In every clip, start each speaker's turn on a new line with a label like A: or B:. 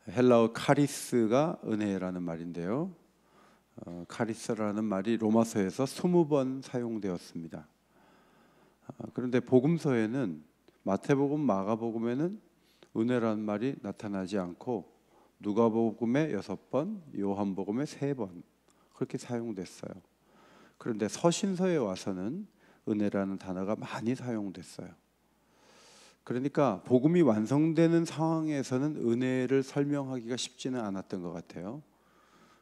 A: 헬라어 카리스가 은혜라는 말인데요. 카리스라는 말이 로마서에서 20번 사용되었습니다. 그런데 복음서에는 마태복음, 마가복음에는 은혜라는 말이 나타나지 않고 누가복음에 6번, 요한복음에 3번 그렇게 사용됐어요. 그런데 서신서에 와서는 은혜라는 단어가 많이 사용됐어요. 그러니까 복음이 완성되는 상황에서는 은혜를 설명하기가 쉽지는 않았던 것 같아요.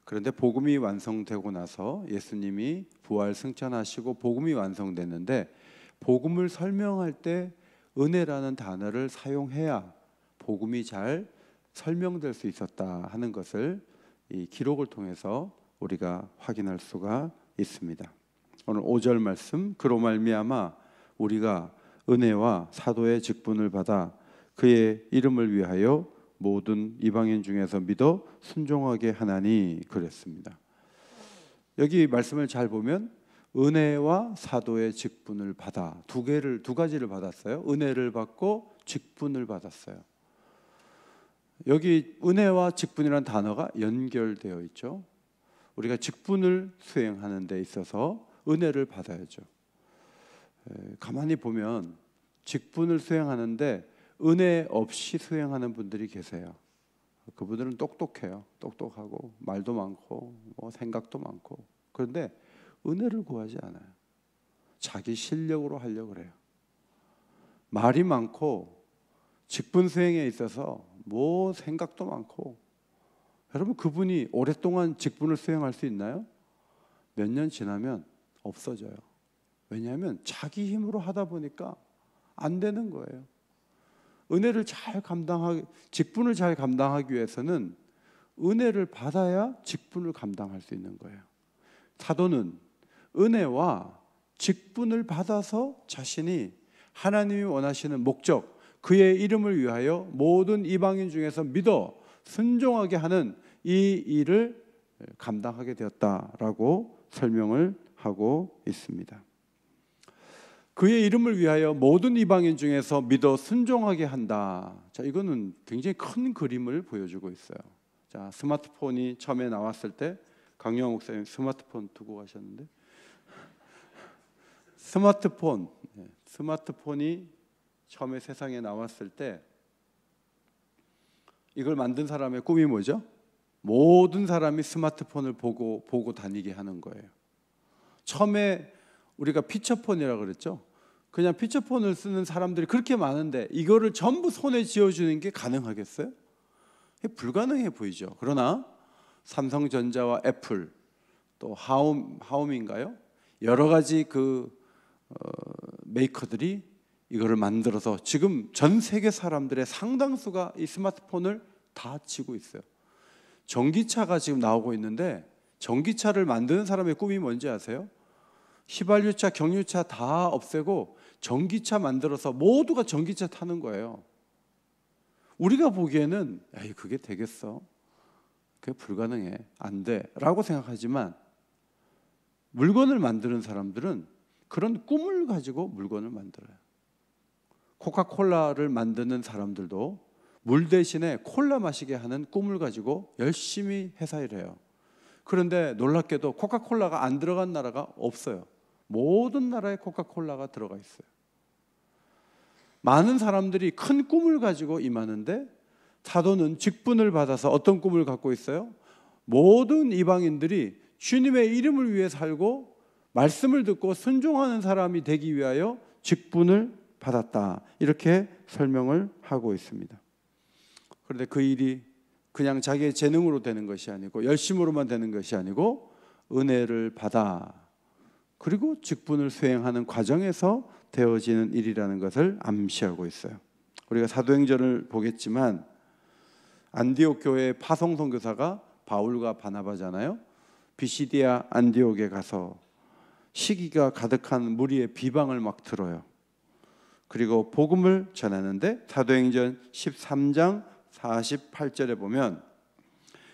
A: 그런데 복음이 완성되고 나서 예수님이 부활 승천하시고 복음이 완성됐는데, 복음을 설명할 때 은혜라는 단어를 사용해야 복음이 잘 설명될 수 있었다 하는 것을 이 기록을 통해서 우리가 확인할 수가 있습니다. 오늘 5절 말씀, 그로 말미암아 우리가 은혜와 사도의 직분을 받아 그의 이름을 위하여 모든 이방인 중에서 믿어 순종하게 하나니 그랬습니다. 여기 말씀을 잘 보면 은혜와 사도의 직분을 받아 두 가지를 받았어요. 은혜를 받고 직분을 받았어요. 여기 은혜와 직분이라는 단어가 연결되어 있죠. 우리가 직분을 수행하는 데 있어서 은혜를 받아야죠. 가만히 보면 직분을 수행하는데 은혜 없이 수행하는 분들이 계세요. 그분들은 똑똑해요. 똑똑하고 말도 많고 생각도 많고, 그런데 은혜를 구하지 않아요. 자기 실력으로 하려고 그래요. 말이 많고 직분 수행에 있어서 생각도 많고, 여러분 그분이 오랫동안 직분을 수행할 수 있나요? 몇 년 지나면 없어져요. 왜냐하면 자기 힘으로 하다 보니까 안 되는 거예요. 직분을 잘 감당하기 위해서는 은혜를 받아야 직분을 감당할 수 있는 거예요. 사도는 은혜와 직분을 받아서 자신이 하나님이 원하시는 목적, 그의 이름을 위하여 모든 이방인 중에서 믿어 순종하게 하는 이 일을 감당하게 되었다라고 설명을 하고 있습니다. 그의 이름을 위하여 모든 이방인 중에서 믿어 순종하게 한다. 자, 이거는 굉장히 큰 그림을 보여주고 있어요. 자, 스마트폰이 처음에 나왔을 때 강영환 목사님 스마트폰 두고 가셨는데, 스마트폰이 처음에 세상에 나왔을 때 이걸 만든 사람의 꿈이 뭐죠? 모든 사람이 스마트폰을 보고 다니게 하는 거예요. 처음에 우리가 피처폰이라고 그랬죠. 그냥 피처폰을 쓰는 사람들이 그렇게 많은데 이거를 전부 손에 쥐어주는 게 가능하겠어요? 불가능해 보이죠. 그러나 삼성전자와 애플, 또 하움인가요? 여러 가지 메이커들이 이거를 만들어서 지금 전 세계 사람들의 상당수가 이 스마트폰을 다 쥐고 있어요. 전기차가 지금 나오고 있는데, 전기차를 만드는 사람의 꿈이 뭔지 아세요? 휘발유차, 경유차 다 없애고 전기차 만들어서 모두가 전기차 타는 거예요. 우리가 보기에는 에이, 그게 되겠어? 그게 불가능해, 안 돼 라고 생각하지만, 물건을 만드는 사람들은 그런 꿈을 가지고 물건을 만들어요. 코카콜라를 만드는 사람들도 물 대신에 콜라 마시게 하는 꿈을 가지고 열심히 회사 일해요. 그런데 놀랍게도 코카콜라가 안 들어간 나라가 없어요. 모든 나라에 코카콜라가 들어가 있어요. 많은 사람들이 큰 꿈을 가지고 임하는데, 사도는 직분을 받아서 어떤 꿈을 갖고 있어요? 모든 이방인들이 주님의 이름을 위해 살고 말씀을 듣고 순종하는 사람이 되기 위하여 직분을 받았다, 이렇게 설명을 하고 있습니다. 그런데 그 일이 그냥 자기의 재능으로 되는 것이 아니고, 열심으로만 되는 것이 아니고, 은혜를 받아 그리고 직분을 수행하는 과정에서 되어지는 일이라는 것을 암시하고 있어요. 우리가 사도행전을 보겠지만 안디옥 교회의 파송 선교사가 바울과 바나바잖아요. 비시디아 안디옥에 가서 시기가 가득한 무리의 비방을 막 들어요. 그리고 복음을 전하는데 사도행전 13장 48절에 보면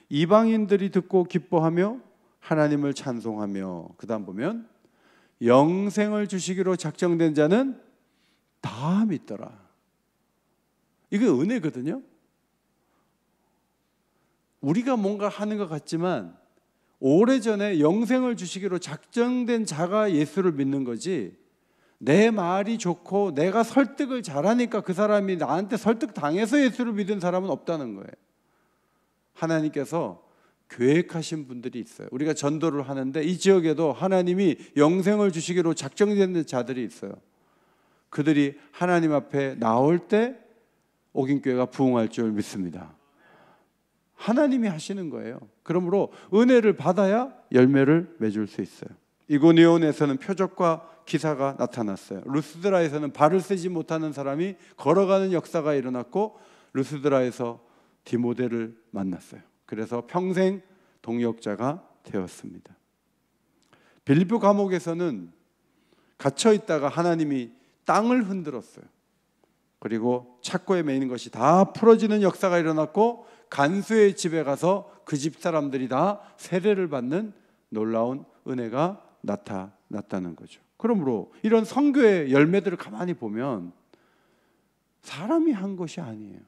A: 이방인들이 듣고 기뻐하며 하나님을 찬송하며, 그 다음 보면 영생을 주시기로 작정된 자는 다 믿더라. 이게 은혜거든요. 우리가 뭔가 하는 것 같지만 오래전에 영생을 주시기로 작정된 자가 예수를 믿는 거지, 내 말이 좋고 내가 설득을 잘하니까 그 사람이 나한테 설득당해서 예수를 믿은 사람은 없다는 거예요. 하나님께서 계획하신 분들이 있어요. 우리가 전도를 하는데 이 지역에도 하나님이 영생을 주시기로 작정된 자들이 있어요. 그들이 하나님 앞에 나올 때 옥인교회가 부흥할 줄 믿습니다. 하나님이 하시는 거예요. 그러므로 은혜를 받아야 열매를 맺을 수 있어요. 이고니온에서는 표적과 기사가 나타났어요. 루스드라에서는 발을 쓰지 못하는 사람이 걸어가는 역사가 일어났고, 루스드라에서 디모데를 만났어요. 그래서 평생 동역자가 되었습니다. 빌립보 감옥에서는 갇혀 있다가 하나님이 땅을 흔들었어요. 그리고 착고에 매이는 것이 다 풀어지는 역사가 일어났고, 간수의 집에 가서 그 집 사람들이 다 세례를 받는 놀라운 은혜가 나타났다는 거죠. 그러므로 이런 선교의 열매들을 가만히 보면 사람이 한 것이 아니에요.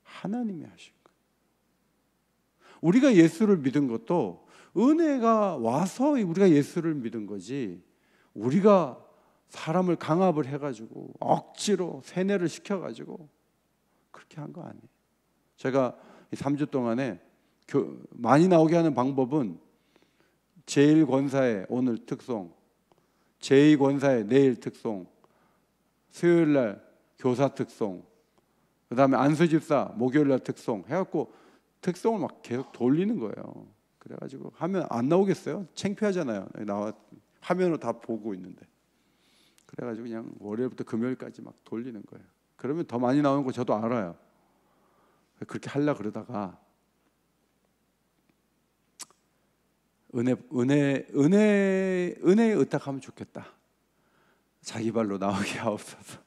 A: 하나님이 하신 거예요. 우리가 예수를 믿은 것도 은혜가 와서 우리가 예수를 믿은 거지, 우리가 사람을 강압을 해가지고 억지로 세뇌를 시켜가지고 그렇게 한 거 아니에요. 제가 3주 동안에 많이 나오게 하는 방법은 제1권사의 오늘 특송, 제2권사의 내일 특송, 수요일날 교사 특송, 그 다음에 안수집사 목요일날 특송 해갖고 특송을 막 계속 돌리는 거예요. 그래가지고 하면 안 나오겠어요? 창피하잖아요. 나와 화면으로 다 보고 있는데. 그래가지고 그냥 월요일부터 금요일까지 막 돌리는 거예요. 그러면 더 많이 나오는 거 저도 알아요. 그렇게 하려고 그러다가 은혜에 의탁하면 좋겠다. 자기 발로 나오게 하옵소서.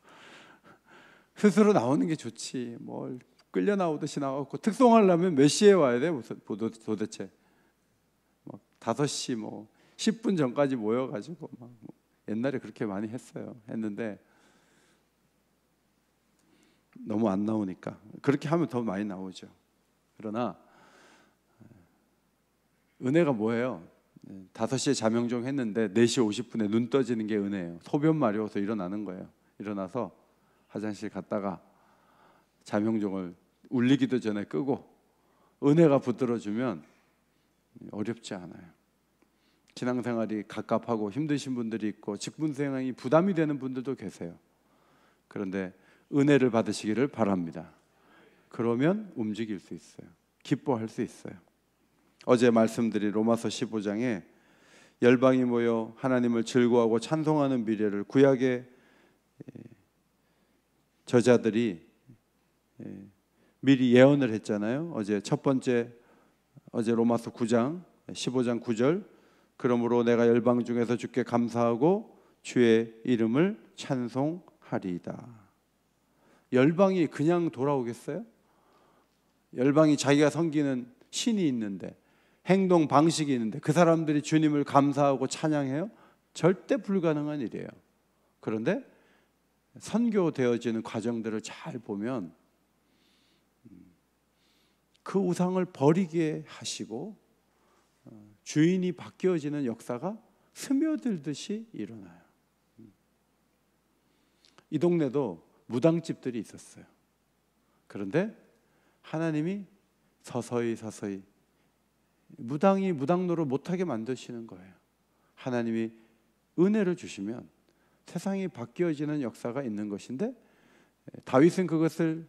A: 스스로 나오는 게 좋지, 뭘 끌려 나오듯이 나오고. 특송하려면 몇 시에 와야 돼? 도대체 5시 10분 전까지 모여가지고 옛날에 그렇게 많이 했는데 너무 안 나오니까 그렇게 하면 더 많이 나오죠. 그러나 은혜가 뭐예요? 5시에 자명종 했는데 4시 50분에 눈 떠지는 게 은혜예요. 소변 마려워서 일어나는 거예요. 일어나서 화장실 갔다가 자명종을 울리기도 전에 끄고 은혜가 붙들어주면 어렵지 않아요. 신앙생활이 갑갑하고 힘드신 분들이 있고 직분수행이 부담이 되는 분들도 계세요. 그런데 은혜를 받으시기를 바랍니다. 그러면 움직일 수 있어요. 기뻐할 수 있어요. 어제 말씀드린 로마서 15장에 열방이 모여 하나님을 즐거워하고 찬송하는 미래를 구약의 저자들이 미리 예언을 했잖아요. 어제 첫 번째, 어제 로마서 9장 15장 9절, 그러므로 내가 열방 중에서 주께 감사하고 주의 이름을 찬송하리이다. 열방이 그냥 돌아오겠어요? 열방이 자기가 섬기는 신이 있는데, 행동 방식이 있는데 그 사람들이 주님을 감사하고 찬양해요? 절대 불가능한 일이에요. 그런데 선교되어지는 과정들을 잘 보면 그 우상을 버리게 하시고 주인이 바뀌어지는 역사가 스며들듯이 일어나요. 이 동네도 무당집들이 있었어요. 그런데 하나님이 서서히 무당이 무당노릇 못하게 만드시는 거예요. 하나님이 은혜를 주시면 세상이 바뀌어지는 역사가 있는 것인데, 다윗은 그것을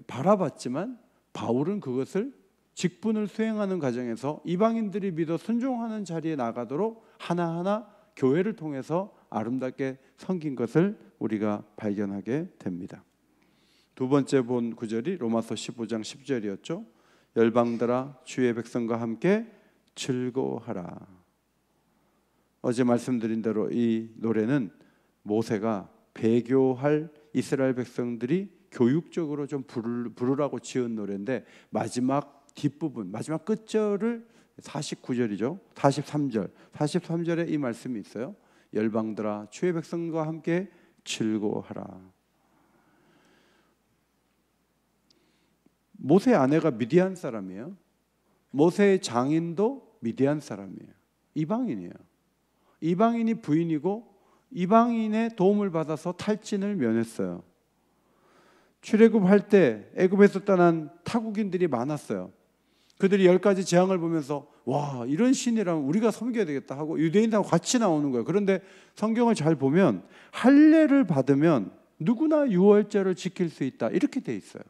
A: 바라봤지만 바울은 그것을 직분을 수행하는 과정에서 이방인들이 믿어 순종하는 자리에 나가도록 하나하나 교회를 통해서 아름답게 섬긴 것을 우리가 발견하게 됩니다. 두 번째 본 구절이 로마서 15장 10절이었죠. 열방들아 주의 백성과 함께 즐거워하라. 어제 말씀드린 대로 이 노래는 모세가 배교할 이스라엘 백성들이 교육적으로 좀 부르라고 지은 노래인데, 마지막 뒷부분, 마지막 끝절을 49절이죠. 43절에 이 말씀이 있어요. 열방들아 주의 백성과 함께 즐거워하라. 모세의 아내가 미디안 사람이에요. 모세의 장인도 미디안 사람이에요. 이방인이에요. 이방인이 부인이고 이방인의 도움을 받아서 탈진을 면했어요. 출애굽할 때 애굽에서 떠난 타국인들이 많았어요. 그들이 10가지 재앙을 보면서 와, 이런 신이라면 우리가 섬겨야 되겠다 하고 유대인하고 같이 나오는 거예요. 그런데 성경을 잘 보면 할례를 받으면 누구나 유월절을 지킬 수 있다 이렇게 돼 있어요.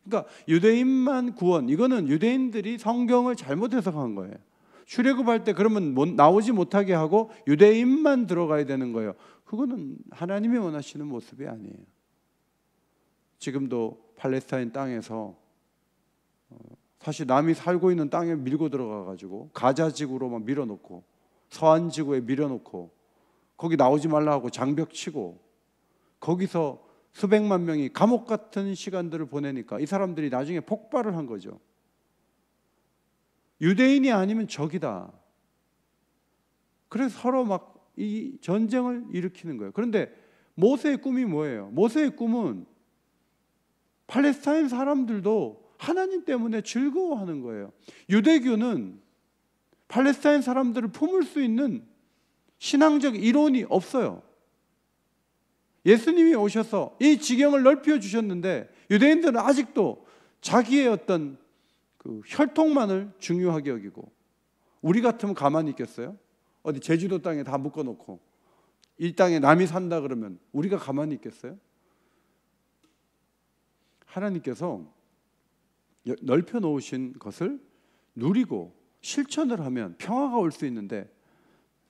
A: 그러니까 유대인만 구원, 이거는 유대인들이 성경을 잘못 해석한 거예요. 출애굽할 때 그러면 나오지 못하게 하고 유대인만 들어가야 되는 거예요. 그거는 하나님이 원하시는 모습이 아니에요. 지금도 팔레스타인 땅에서 사실 남이 살고 있는 땅에 밀고 들어가 가지고 가자 지구로 막 밀어놓고 서안 지구에 밀어놓고 거기 나오지 말라 하고 장벽 치고 거기서 수백만 명이 감옥 같은 시간들을 보내니까 이 사람들이 나중에 폭발을 한 거죠. 유대인이 아니면 적이다. 그래서 서로 막 이 전쟁을 일으키는 거예요. 그런데 모세의 꿈이 뭐예요? 모세의 꿈은 팔레스타인 사람들도 하나님 때문에 즐거워하는 거예요. 유대교는 팔레스타인 사람들을 품을 수 있는 신앙적 이론이 없어요. 예수님이 오셔서 이 지경을 넓혀 주셨는데 유대인들은 아직도 자기의 어떤 그 혈통만을 중요하게 여기고, 우리 같으면 가만히 있겠어요? 어디 제주도 땅에 다 묶어놓고 이 땅에 남이 산다 그러면 우리가 가만히 있겠어요? 하나님께서 넓혀 놓으신 것을 누리고 실천을 하면 평화가 올 수 있는데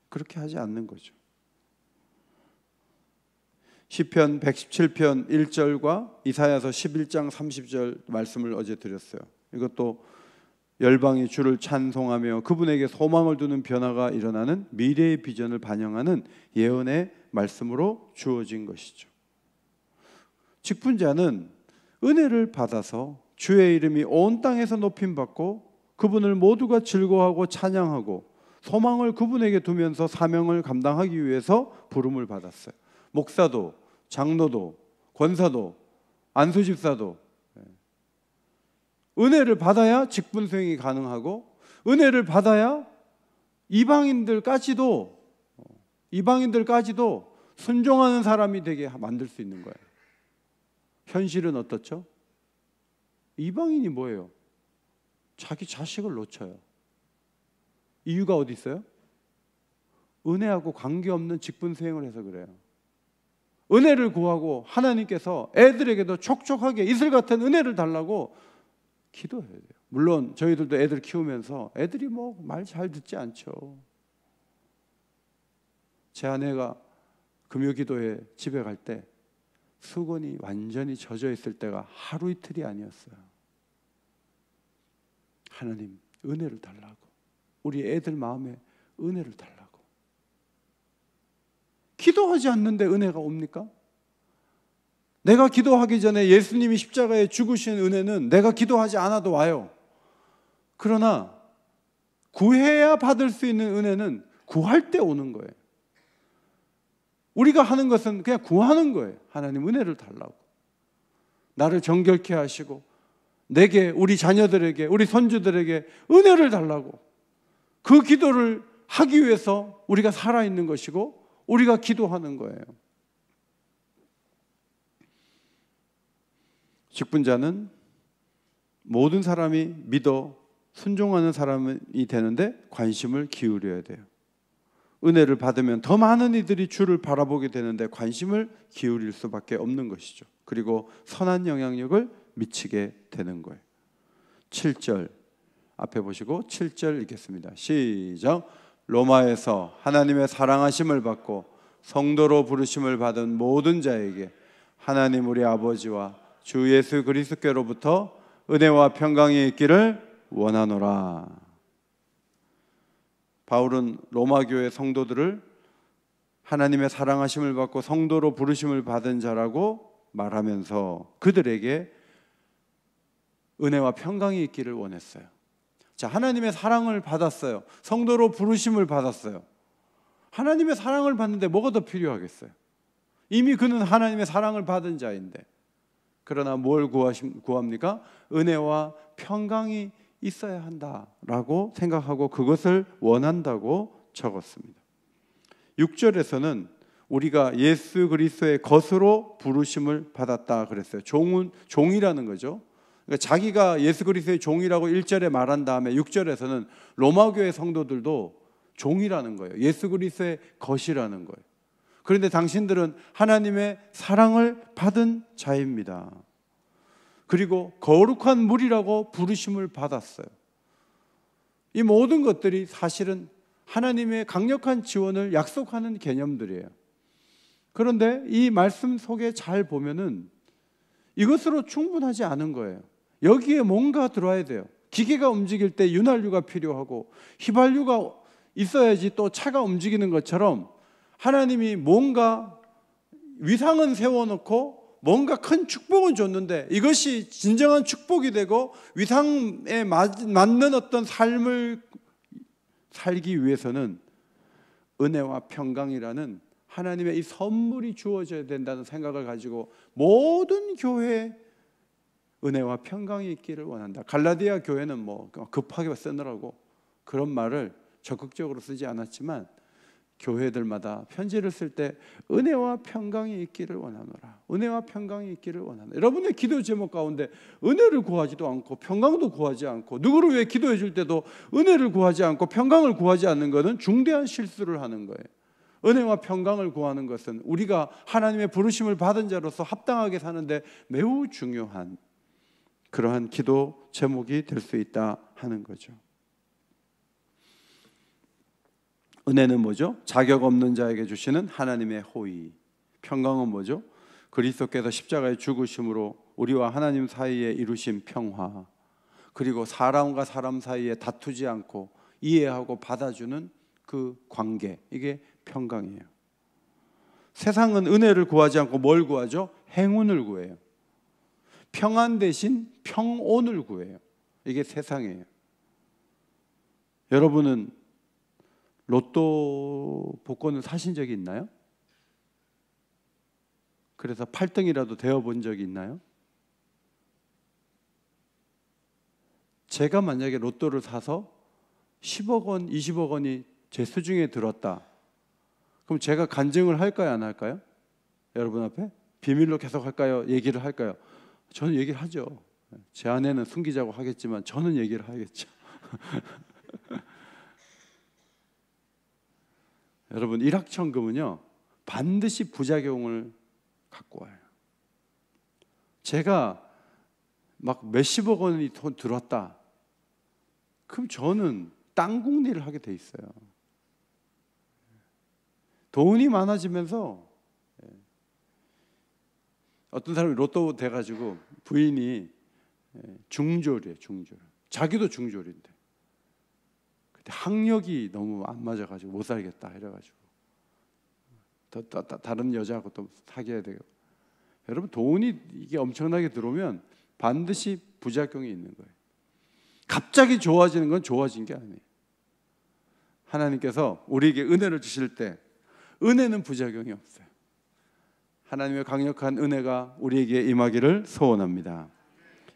A: 그렇게 하지 않는 거죠. 시편 117편 1절과 이사야서 11장 30절 말씀을 어제 드렸어요. 이것도 열방이 주를 찬송하며 그분에게 소망을 두는 변화가 일어나는 미래의 비전을 반영하는 예언의 말씀으로 주어진 것이죠. 직분자는 은혜를 받아서 주의 이름이 온 땅에서 높임받고 그분을 모두가 즐거워하고 찬양하고 소망을 그분에게 두면서 사명을 감당하기 위해서 부름을 받았어요. 목사도 장로도 권사도 안수집사도 은혜를 받아야 직분 수행이 가능하고 은혜를 받아야 이방인들까지도 순종하는 사람이 되게 만들 수 있는 거예요. 현실은 어떻죠? 이방인이 뭐예요? 자기 자식을 놓쳐요. 이유가 어디 있어요? 은혜하고 관계없는 직분 수행을 해서 그래요. 은혜를 구하고 하나님께서 애들에게도 촉촉하게 이슬 같은 은혜를 달라고 기도해야 돼요. 물론 저희들도 애들 키우면서 애들이 뭐 말 잘 듣지 않죠. 제 아내가 금요기도에 집에 갈 때 수건이 완전히 젖어 있을 때가 하루 이틀이 아니었어요. 하나님 은혜를 달라고, 우리 애들 마음에 은혜를 달라고. 기도하지 않는데 은혜가 옵니까? 내가 기도하기 전에 예수님이 십자가에 죽으신 은혜는 내가 기도하지 않아도 와요. 그러나 구해야 받을 수 있는 은혜는 구할 때 오는 거예요. 우리가 하는 것은 그냥 구하는 거예요. 하나님 은혜를 달라고, 나를 정결케 하시고 내게, 우리 자녀들에게, 우리 손주들에게 은혜를 달라고. 그 기도를 하기 위해서 우리가 살아있는 것이고 우리가 기도하는 거예요. 직분자는 모든 사람이 믿어 순종하는 사람이 되는데 관심을 기울여야 돼요. 은혜를 받으면 더 많은 이들이 주를 바라보게 되는데 관심을 기울일 수밖에 없는 것이죠. 그리고 선한 영향력을 미치게 되는 거예요. 7절 앞에 보시고 7절 읽겠습니다. 시작. 로마에서 하나님의 사랑하심을 받고 성도로 부르심을 받은 모든 자에게 하나님 우리 아버지와 주 예수 그리스도께로부터 은혜와 평강이 있기를 원하노라. 바울은 로마 교회 성도들을 하나님의 사랑하심을 받고 성도로 부르심을 받은 자라고 말하면서 그들에게 은혜와 평강이 있기를 원했어요. 자, 하나님의 사랑을 받았어요. 성도로 부르심을 받았어요. 하나님의 사랑을 받는데 뭐가 더 필요하겠어요? 이미 그는 하나님의 사랑을 받은 자인데. 그러나 뭘 구합니까? 은혜와 평강이 있어야 한다라고 생각하고 그것을 원한다고 적었습니다. 6절에서는 우리가 예수 그리스도의 것으로 부르심을 받았다 그랬어요. 종이라는 거죠. 그러니까 자기가 예수 그리스도의 종이라고 1절에 말한 다음에 6절에서는 로마교회 성도들도 종이라는 거예요. 예수 그리스도의 것이라는 거예요. 그런데 당신들은 하나님의 사랑을 받은 자입니다. 그리고 거룩한 물이라고 부르심을 받았어요. 이 모든 것들이 사실은 하나님의 강력한 지원을 약속하는 개념들이에요. 그런데 이 말씀 속에 잘 보면은 이것으로 충분하지 않은 거예요. 여기에 뭔가 들어와야 돼요. 기계가 움직일 때 윤활유가 필요하고 휘발유가 있어야지 또 차가 움직이는 것처럼 하나님이 뭔가 위상은 세워놓고 뭔가 큰 축복은 줬는데 이것이 진정한 축복이 되고 위상에 맞는 어떤 삶을 살기 위해서는 은혜와 평강이라는 하나님의 이 선물이 주어져야 된다는 생각을 가지고 모든 교회에 은혜와 평강이 있기를 원한다. 갈라디아 교회는 뭐 급하게 쓰느라고 그런 말을 적극적으로 쓰지 않았지만 교회들마다 편지를 쓸 때 은혜와 평강이 있기를 원하노라. 은혜와 평강이 있기를 원하노라. 여러분의 기도 제목 가운데 은혜를 구하지도 않고 평강도 구하지 않고 누구를 위해 기도해 줄 때도 은혜를 구하지 않고 평강을 구하지 않는 것은 중대한 실수를 하는 거예요. 은혜와 평강을 구하는 것은 우리가 하나님의 부르심을 받은 자로서 합당하게 사는데 매우 중요한 그러한 기도 제목이 될 수 있다 하는 거죠. 은혜는 뭐죠? 자격 없는 자에게 주시는 하나님의 호의. 평강은 뭐죠? 그리스도께서 십자가의 죽으심으로 우리와 하나님 사이에 이루신 평화. 그리고 사람과 사람 사이에 다투지 않고 이해하고 받아주는 그 관계. 이게 평강이에요. 세상은 은혜를 구하지 않고 뭘 구하죠? 행운을 구해요. 평안 대신 평온을 구해요. 이게 세상이에요. 여러분은 로또 복권을 사신 적이 있나요? 그래서 8등이라도 되어본 적이 있나요? 제가 만약에 로또를 사서 10억 원, 20억 원이 제 수중에 들었다. 그럼 제가 간증을 할까요? 안 할까요? 여러분 앞에? 비밀로 계속 할까요? 얘기를 할까요? 저는 얘기를 하죠. 제 아내는 숨기자고 하겠지만 저는 얘기를 하겠죠. 여러분, 일확천금은요 반드시 부작용을 갖고 와요. 제가 막 몇십억 원이 돈 들었다. 그럼 저는 땅국리를 하게 돼 있어요. 돈이 많아지면서 어떤 사람이 로또 돼가지고 부인이 중졸이에요. 중졸. 자기도 중졸인데 그때 학력이 너무 안 맞아가지고 못 살겠다 이래가지고 다른 여자하고 또 사귀어야 되고. 여러분, 돈이 이게 엄청나게 들어오면 반드시 부작용이 있는 거예요. 갑자기 좋아지는 건 좋아진 게 아니에요. 하나님께서 우리에게 은혜를 주실 때 은혜는 부작용이 없어요. 하나님의 강력한 은혜가 우리에게 임하기를 소원합니다.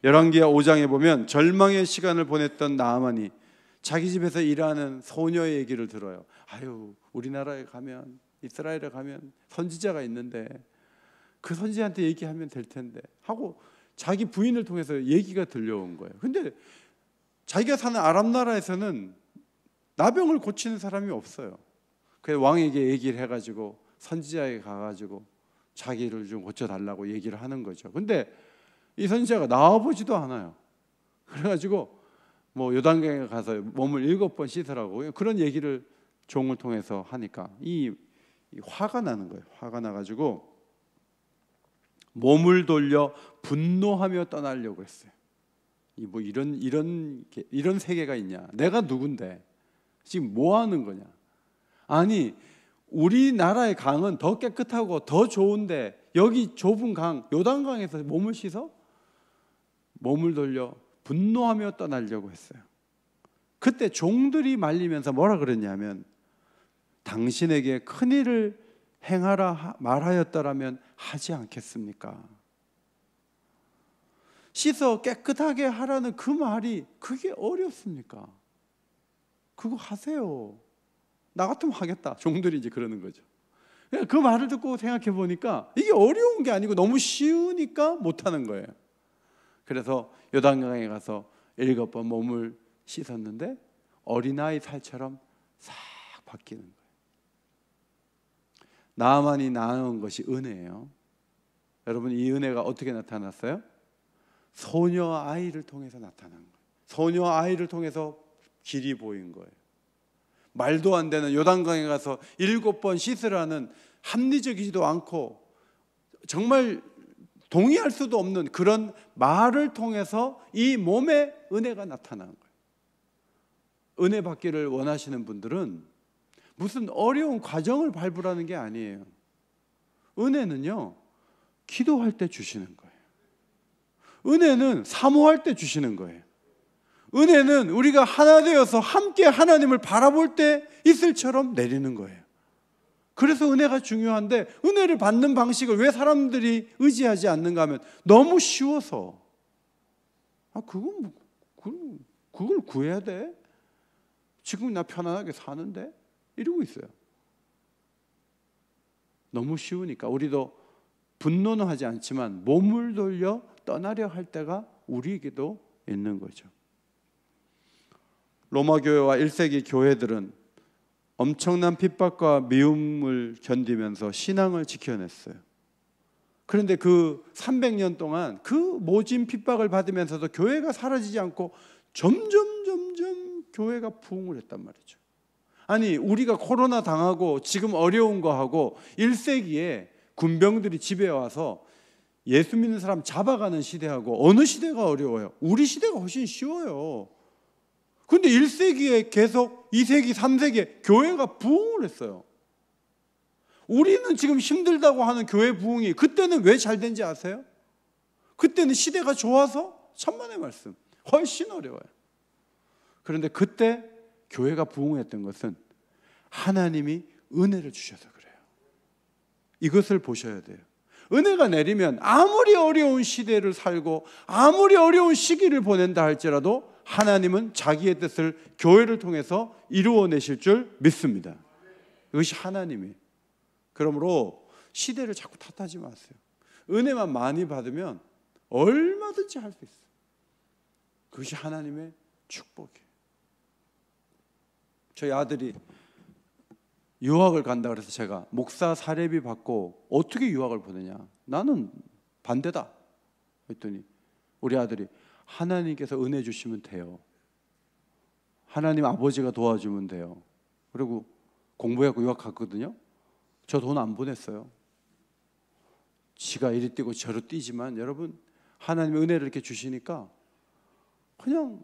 A: 열왕기하 5장에 보면 절망의 시간을 보냈던 나아만이 자기 집에서 일하는 소녀의 얘기를 들어요. 아유, 우리나라에 가면, 이스라엘에 가면 선지자가 있는데 그 선지자한테 얘기하면 될 텐데 하고 자기 부인을 통해서 얘기가 들려온 거예요. 근데 자기가 사는 아랍 나라에서는 나병을 고치는 사람이 없어요. 그래서 왕에게 얘기를 해가지고 선지자에게 가가지고 자기를 좀 고쳐달라고 얘기를 하는 거죠. 근데 이 선지자가 나와보지도 않아요. 그래가지고 뭐 요단강에 가서 몸을 7번 씻으라고 그런 얘기를 종을 통해서 하니까 이 화가 나는 거예요. 화가 나가지고 몸을 돌려 분노하며 떠나려고 했어요. 뭐 이런 세계가 있냐? 내가 누군데 지금 뭐 하는 거냐? 아니, 우리나라의 강은 더 깨끗하고 더 좋은데 여기 좁은 강 요단강에서 몸을 씻어? 몸을 돌려 분노하며 떠나려고 했어요. 그때 종들이 말리면서 뭐라 그랬냐면 당신에게 큰일을 행하라 말하였더라면 하지 않겠습니까? 씻어 깨끗하게 하라는 그 말이 그게 어렵습니까? 그거 하세요. 나 같으면 하겠다. 종들이 이제 그러는 거죠. 그 말을 듣고 생각해 보니까 이게 어려운 게 아니고 너무 쉬우니까 못하는 거예요. 그래서 요단강에 가서 7번 몸을 씻었는데 어린아이 살처럼 싹 바뀌는 거예요. 나만이 나은 것이 은혜예요. 여러분, 이 은혜가 어떻게 나타났어요? 소녀 아이를 통해서 나타난 거예요. 소녀 아이를 통해서 길이 보인 거예요. 말도 안 되는 요단강에 가서 7번 씻으라는 합리적이지도 않고 정말 동의할 수도 없는 그런 말을 통해서 이 몸에 은혜가 나타난 거예요. 은혜 받기를 원하시는 분들은 무슨 어려운 과정을 밟으라는 게 아니에요. 은혜는요, 기도할 때 주시는 거예요. 은혜는 사모할 때 주시는 거예요. 은혜는 우리가 하나 되어서 함께 하나님을 바라볼 때 이슬처럼 내리는 거예요. 그래서 은혜가 중요한데, 은혜를 받는 방식을 왜 사람들이 의지하지 않는가 하면 너무 쉬워서. 그걸 구해야 돼? 지금 나 편안하게 사는데? 이러고 있어요. 너무 쉬우니까. 우리도 분노는 하지 않지만 몸을 돌려 떠나려 할 때가 우리에게도 있는 거죠. 로마 교회와 1세기 교회들은 엄청난 핍박과 미움을 견디면서 신앙을 지켜냈어요. 그런데 그 300년 동안 그 모진 핍박을 받으면서도 교회가 사라지지 않고 점점 교회가 부흥을 했단 말이죠. 아니, 우리가 코로나 당하고 지금 어려운 거 하고 1세기에 군병들이 집에 와서 예수 믿는 사람 잡아가는 시대하고 어느 시대가 어려워요? 우리 시대가 훨씬 쉬워요. 그런데 1세기에 계속 2세기, 3세기에 교회가 부흥을 했어요. 우리는 지금 힘들다고 하는 교회 부흥이 그때는 왜 잘 된지 아세요? 그때는 시대가 좋아서 천만의 말씀. 훨씬 어려워요. 그런데 그때 교회가 부흥했던 것은 하나님이 은혜를 주셔서 그래요. 이것을 보셔야 돼요. 은혜가 내리면 아무리 어려운 시대를 살고 아무리 어려운 시기를 보낸다 할지라도 하나님은 자기의 뜻을 교회를 통해서 이루어내실 줄 믿습니다. 이것이 하나님이. 그러므로 시대를 자꾸 탓하지 마세요. 은혜만 많이 받으면 얼마든지 할 수 있어요. 그것이 하나님의 축복이에요. 저희 아들이 유학을 간다 그래서 제가 목사 사례비 받고 어떻게 유학을 보내냐, 나는 반대다 했더니 우리 아들이 하나님께서 은혜 주시면 돼요. 하나님 아버지가 도와주면 돼요. 그리고 공부해서 유학 갔거든요. 저 돈 안 보냈어요. 지가 이리 뛰고 저리 뛰지만 여러분, 하나님의 은혜를 이렇게 주시니까 그냥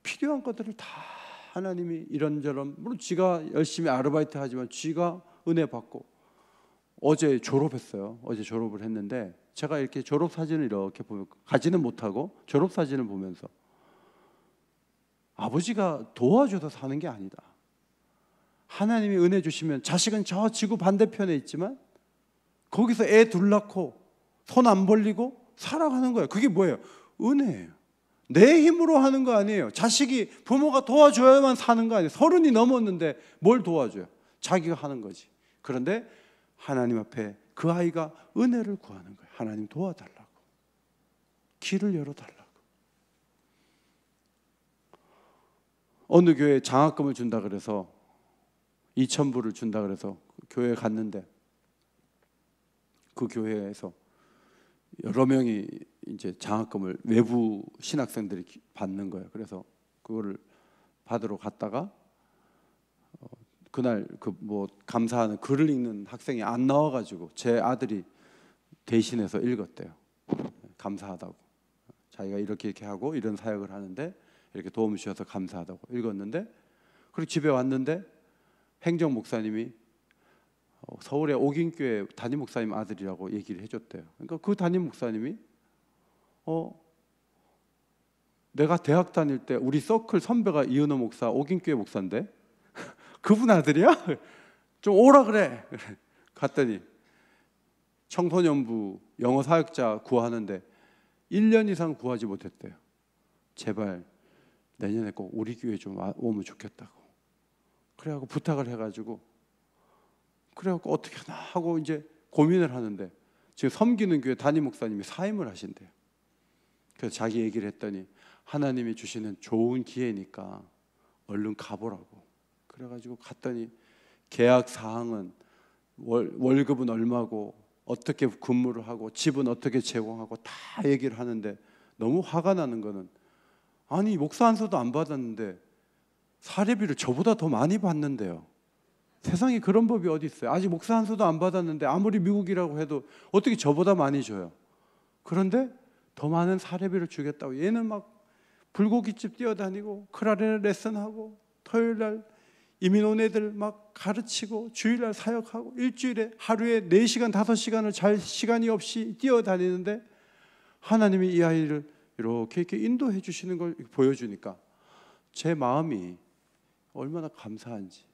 A: 필요한 것들을 다 하나님이 이런저런, 물론 지가 열심히 아르바이트 하지만 지가 은혜 받고. 어제 졸업했어요. 어제 졸업을 했는데 제가 이렇게 졸업 사진을 이렇게 보면, 가지는 못하고 졸업 사진을 보면서 아버지가 도와줘서 사는 게 아니다. 하나님이 은혜 주시면 자식은 저 지구 반대편에 있지만 거기서 애 둘 낳고 손 안 벌리고 살아가는 거예요. 그게 뭐예요? 은혜예요. 내 힘으로 하는 거 아니에요. 자식이 부모가 도와줘야만 사는 거 아니에요. 30이 넘었는데 뭘 도와줘요? 자기가 하는 거지. 그런데 하나님 앞에 그 아이가 은혜를 구하는 거예요. 하나님 도와달라고, 길을 열어달라고. 어느 교회에 장학금을 준다 그래서 2,000불을 준다 그래서 교회에 갔는데 그 교회에서 여러 명이 이제 장학금을 외부 신학생들이 받는 거예요. 그래서 그거를 받으러 갔다가 그날 그 뭐 감사하는 글을 읽는 학생이 안 나와가지고 제 아들이 대신해서 읽었대요. 감사하다고, 자기가 이렇게 하고 이런 사역을 하는데 이렇게 도움 주셔서 감사하다고 읽었는데, 그리고 집에 왔는데 행정 목사님이 서울의 옥인교회 담임 목사님 아들이라고 얘기를 해줬대요. 그러니까 그 담임 목사님이 내가 대학 다닐 때 우리 서클 선배가 이은호 목사, 옥인교회 목사인데 그분 아들이야? 좀 오라 그래. 갔더니 청소년부 영어 사역자 구하는데 1년 이상 구하지 못했대요. 제발 내년에 꼭 우리 교회 좀 오면 좋겠다고. 그래갖고 부탁을 해가지고 그래갖고 어떻게 하나 하고 이제 고민을 하는데 지금 섬기는 교회 담임 목사님이 사임을 하신대요. 그래서 자기 얘기를 했더니 하나님이 주시는 좋은 기회니까 얼른 가보라고. 그래가지고 갔더니 계약 사항은 월급은 얼마고 어떻게 근무를 하고 집은 어떻게 제공하고 다 얘기를 하는데 너무 화가 나는 거는 아니 목사 안수도 안 받았는데 사례비를 저보다 더 많이 받는데요. 세상에 그런 법이 어디 있어요. 아직 목사 안수도 안 받았는데 아무리 미국이라고 해도 어떻게 저보다 많이 줘요. 그런데 더 많은 사례비를 주겠다고. 얘는 막 불고기집 뛰어다니고 크라레 레슨하고 토요일날 이민 온 애들 막 가르치고 주일날 사역하고 일주일에 하루에 4시간 5시간을 잘 시간이 없이 뛰어다니는데 하나님이 이 아이를 이렇게 인도해 주시는 걸 보여주니까 제 마음이 얼마나 감사한지.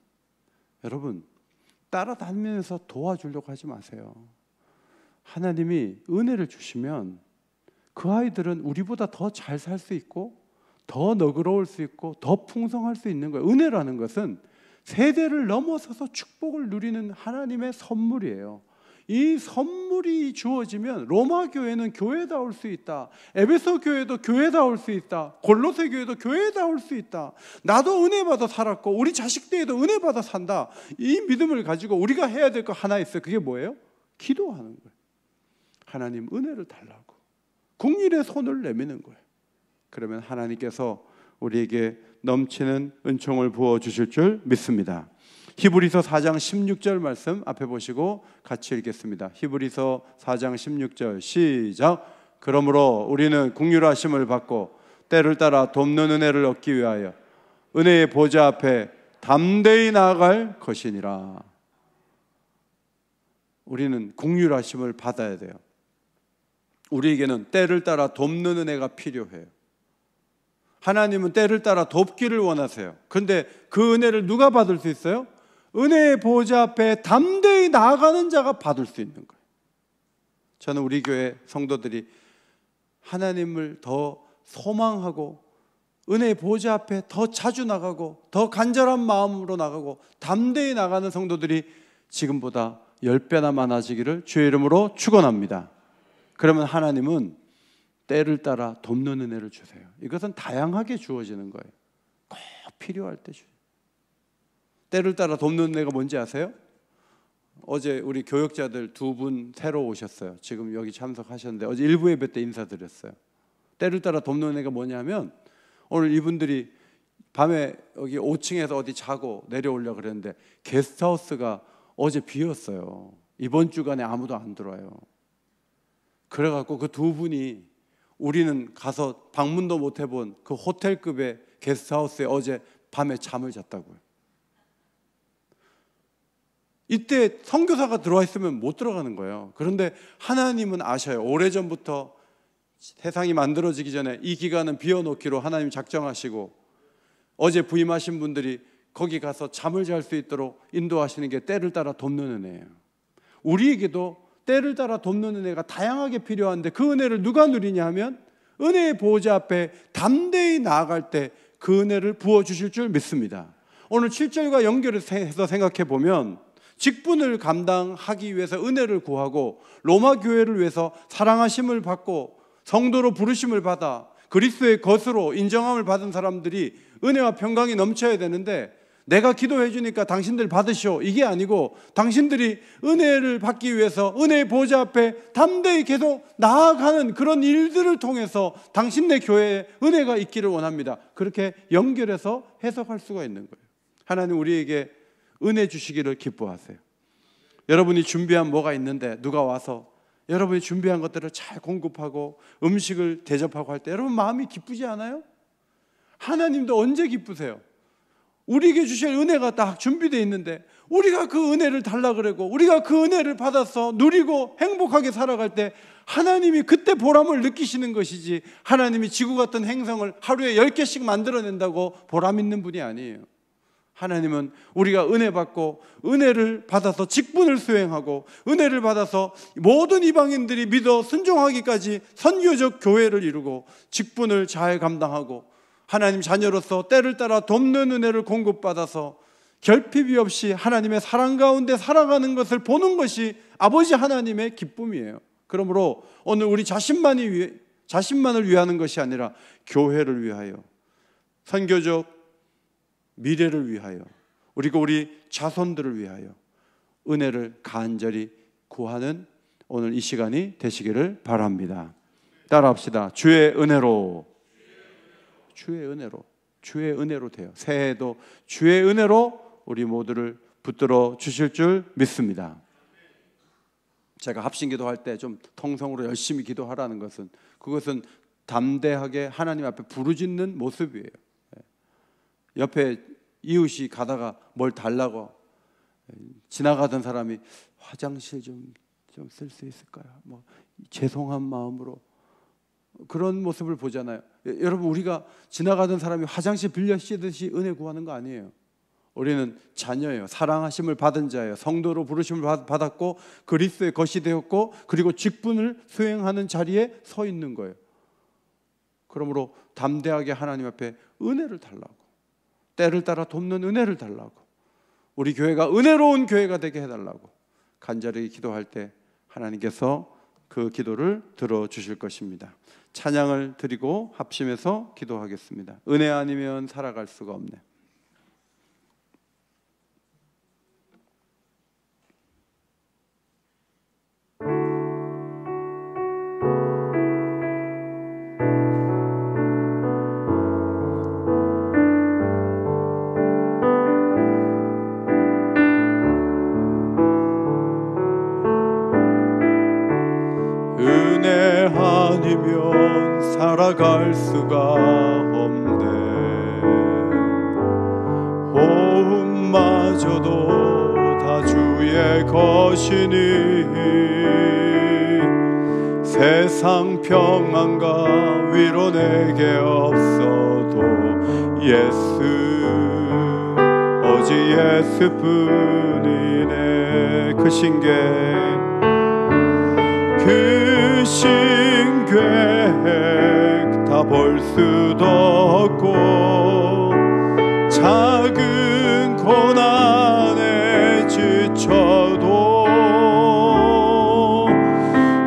A: 여러분 따라다니면서 도와주려고 하지 마세요. 하나님이 은혜를 주시면 그 아이들은 우리보다 더 잘 살 수 있고 더 너그러울 수 있고 더 풍성할 수 있는 거예요. 은혜라는 것은 세대를 넘어서서 축복을 누리는 하나님의 선물이에요. 이 선물이 주어지면 로마 교회는 교회다울 수 있다. 에베소 교회도 교회다울 수 있다. 골로새 교회도 교회다울 수 있다. 나도 은혜 받아 살았고 우리 자식들도 은혜 받아 산다. 이 믿음을 가지고 우리가 해야 될 거 하나 있어요. 그게 뭐예요? 기도하는 거예요. 하나님 은혜를 달라고 긍휼의 손을 내미는 거예요. 그러면 하나님께서 우리에게 넘치는 은총을 부어주실 줄 믿습니다. 히브리서 4장 16절 말씀 앞에 보시고 같이 읽겠습니다. 히브리서 4장 16절 시작. 그러므로 우리는 긍휼하심을 받고 때를 따라 돕는 은혜를 얻기 위하여 은혜의 보좌 앞에 담대히 나아갈 것이니라. 우리는 긍휼하심을 받아야 돼요. 우리에게는 때를 따라 돕는 은혜가 필요해요. 하나님은 때를 따라 돕기를 원하세요. 그런데 그 은혜를 누가 받을 수 있어요? 은혜의 보좌 앞에 담대히 나아가는 자가 받을 수 있는 거예요. 저는 우리 교회 성도들이 하나님을 더 소망하고 은혜의 보좌 앞에 더 자주 나가고 더 간절한 마음으로 나가고 담대히 나가는 성도들이 지금보다 10배나 많아지기를 주의 이름으로 축원합니다. 그러면 하나님은 때를 따라 돕는 은혜를 주세요. 이것은 다양하게 주어지는 거예요. 꼭 필요할 때 주세요. 때를 따라 돕는 은혜가 뭔지 아세요? 어제 우리 교역자들 2분 새로 오셨어요. 지금 여기 참석하셨는데 어제 일부 예배 때 인사드렸어요. 때를 따라 돕는 은혜가 뭐냐면 오늘 이분들이 밤에 여기 5층에서 어디 자고 내려오려고 그랬는데 게스트하우스가 어제 비었어요. 이번 주간에 아무도 안 들어와요. 그래갖고 그 2분이 우리는 가서 방문도 못 해본 그 호텔급의 게스트하우스에 어제 밤에 잠을 잤다고요. 이때 선교사가 들어와 있으면 못 들어가는 거예요. 그런데 하나님은 아셔요. 오래전부터 세상이 만들어지기 전에 이 기간은 비워놓기로 하나님 작정하시고 어제 부임하신 분들이 거기 가서 잠을 잘 수 있도록 인도하시는 게 때를 따라 돕는 은혜예요. 우리에게도 때를 따라 돕는 은혜가 다양하게 필요한데 그 은혜를 누가 누리냐 하면 은혜의 보호자 앞에 담대히 나아갈 때 그 은혜를 부어주실 줄 믿습니다. 오늘 7절과 연결해서 생각해 보면 직분을 감당하기 위해서 은혜를 구하고 로마 교회를 위해서 사랑하심을 받고 성도로 부르심을 받아 그리스도의 것으로 인정함을 받은 사람들이 은혜와 평강이 넘쳐야 되는데 내가 기도해 주니까 당신들 받으시오 이게 아니고 당신들이 은혜를 받기 위해서 은혜의 보좌 앞에 담대히 계속 나아가는 그런 일들을 통해서 당신네 교회에 은혜가 있기를 원합니다. 그렇게 연결해서 해석할 수가 있는 거예요. 하나님 우리에게 은혜 주시기를 기뻐하세요. 여러분이 준비한 뭐가 있는데 누가 와서 여러분이 준비한 것들을 잘 공급하고 음식을 대접하고 할 때 여러분 마음이 기쁘지 않아요? 하나님도 언제 기쁘세요? 우리에게 주실 은혜가 딱 준비되어 있는데 우리가 그 은혜를 달라 그러고 우리가 그 은혜를 받아서 누리고 행복하게 살아갈 때 하나님이 그때 보람을 느끼시는 것이지 하나님이 지구 같은 행성을 하루에 10개씩 만들어낸다고 보람 있는 분이 아니에요. 하나님은 우리가 은혜 받고 은혜를 받아서 직분을 수행하고 은혜를 받아서 모든 이방인들이 믿어 순종하기까지 선교적 교회를 이루고 직분을 잘 감당하고 하나님 자녀로서 때를 따라 돕는 은혜를 공급받아서 결핍이 없이 하나님의 사랑 가운데 살아가는 것을 보는 것이 아버지 하나님의 기쁨이에요. 그러므로 오늘 우리 자신만을 위하는 것이 아니라 교회를 위하여, 선교적 미래를 위하여, 그리고 우리 자손들을 위하여 은혜를 간절히 구하는 오늘 이 시간이 되시기를 바랍니다. 따라합시다. 주의 은혜로, 주의 은혜로, 주의 은혜로 돼요. 새해에도 주의 은혜로 우리 모두를 붙들어 주실 줄 믿습니다. 제가 합심 기도할 때 좀 통성으로 열심히 기도하라는 것은, 그것은 담대하게 하나님 앞에 부르짖는 모습이에요. 옆에 이웃이 가다가 뭘 달라고 지나가던 사람이 화장실 좀 쓸 수 있을까요? 뭐 죄송한 마음으로 그런 모습을 보잖아요. 여러분, 우리가 지나가던 사람이 화장실 빌려 쓰듯이 은혜 구하는 거 아니에요. 우리는 자녀예요. 사랑하심을 받은 자예요. 성도로 부르심을 받았고 그리스도의 것이 되었고 그리고 직분을 수행하는 자리에 서 있는 거예요. 그러므로 담대하게 하나님 앞에 은혜를 달라고, 때를 따라 돕는 은혜를 달라고, 우리 교회가 은혜로운 교회가 되게 해달라고 간절히 기도할 때 하나님께서 그 기도를 들어주실 것입니다. 찬양을 드리고 합심해서 기도하겠습니다. 은혜 아니면 살아갈 수가 없네. 은혜 아니면 살아갈 수가 없네. 호흡마저도 다 주의 것이니 세상 평안과 위로 내게 없어도 예수, 오직 예수뿐이네. 그 신계 계획 다 볼 수도 없고 작은 고난에 지쳐도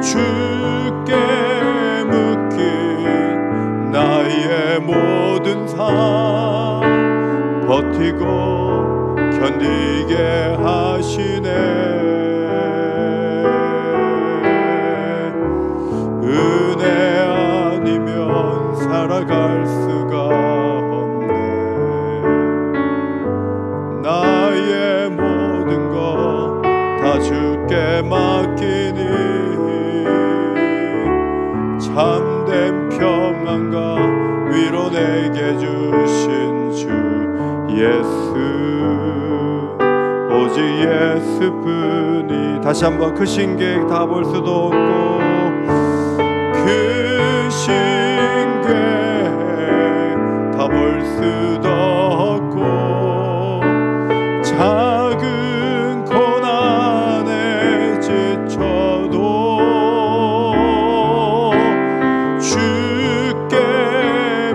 A: 주께 묶인 나의 모든 삶 버티고 견디게 하시네. 은혜 아니면 살아갈 수가 없네. 나의 모든 것 다 주께 맡기니 참된 평안과 위로 내게 주신 주 예수, 오직 예수뿐이. 다시 한번 그 신계획 다 볼 수도 없고 그 신계획 다 볼 수도 없고 작은 고난에 지쳐도 주께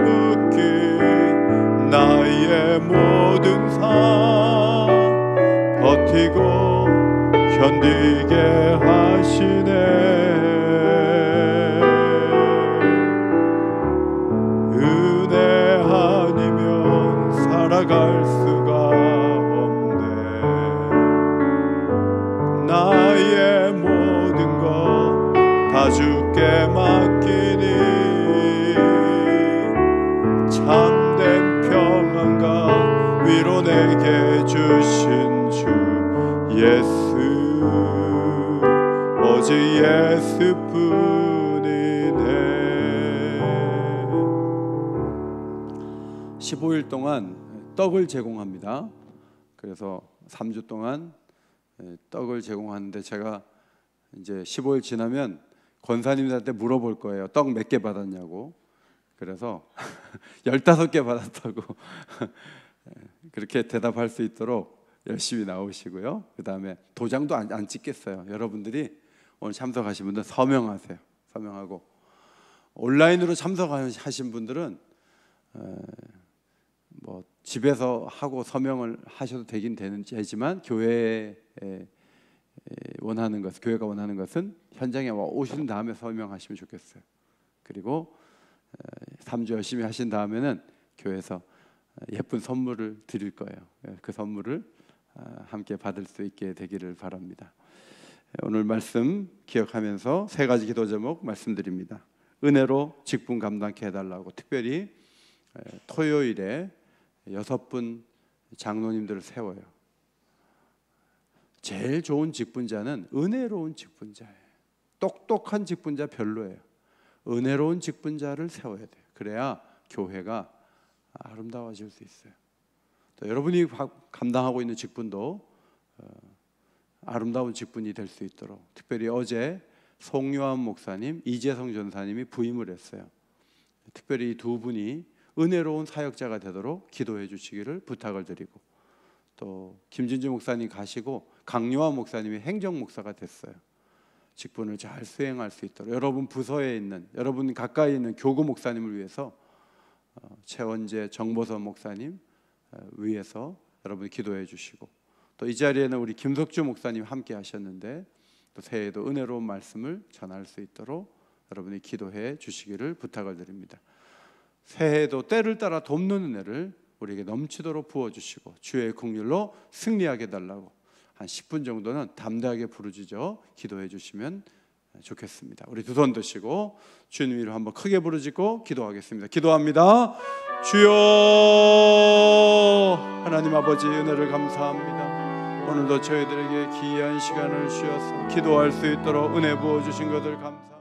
A: 묶인 나의 모든 삶 버티고 견디게 하시네. 살아갈 수가 없네. 나의 모든 것 다 주께 맡기니 참된 평안과 위로 내게 주신 주 예수, 오직 예수뿐이네. 15일 동안 떡을 제공합니다. 그래서 3주 동안 떡을 제공하는데 제가 이제 15일 지나면 권사님들한테 물어볼 거예요. 떡 몇 개 받았냐고. 그래서 15개 받았다고. 그렇게 대답할 수 있도록 열심히 나오시고요. 그 다음에 도장도 안 찍겠어요. 여러분들이 오늘 참석하신 분들 서명하세요. 서명하고 온라인으로 참석하신 분들은 뭐 집에서 하고 서명을 하셔도 되긴 되지만 교회가 원하는 것은 현장에 오신 다음에 서명하시면 좋겠어요. 그리고 3주 열심히 하신 다음에는 교회에서 예쁜 선물을 드릴 거예요. 그 선물을 함께 받을 수 있게 되기를 바랍니다. 오늘 말씀 기억하면서 세 가지 기도 제목 말씀드립니다. 은혜로 직분 감당케 해달라고, 특별히 토요일에 6분 장로님들을 세워요. 제일 좋은 직분자는 은혜로운 직분자예요. 똑똑한 직분자 별로예요. 은혜로운 직분자를 세워야 돼요. 그래야 교회가 아름다워질 수 있어요. 또 여러분이 감당하고 있는 직분도 아름다운 직분이 될 수 있도록, 특별히 어제 송요한 목사님, 이재성 전사님이 부임을 했어요. 특별히 이 두 분이 은혜로운 사역자가 되도록 기도해 주시기를 부탁을 드리고, 또 김진주 목사님 가시고 강요한 목사님이 행정 목사가 됐어요. 직분을 잘 수행할 수 있도록 여러분 부서에 있는, 여러분 가까이 있는 교구 목사님을 위해서 최원재 정보선 목사님 위해서 여러분이 기도해 주시고, 또 이 자리에는 우리 김석주 목사님 함께 하셨는데 또 새해에도 은혜로운 말씀을 전할 수 있도록 여러분이 기도해 주시기를 부탁을 드립니다. 새해에도 때를 따라 돕는 은혜를 우리에게 넘치도록 부어주시고 주의 긍휼로 승리하게 해달라고 한 10분 정도는 담대하게 부르짖어 기도해 주시면 좋겠습니다. 우리 두 손 드시고 주님 이름 한번 크게 부르짖고 기도하겠습니다. 기도합니다. 주여, 하나님 아버지 은혜를 감사합니다. 오늘도 저희들에게 귀한 시간을 주셔서 기도할 수 있도록 은혜 부어주신 것을 감사합니다.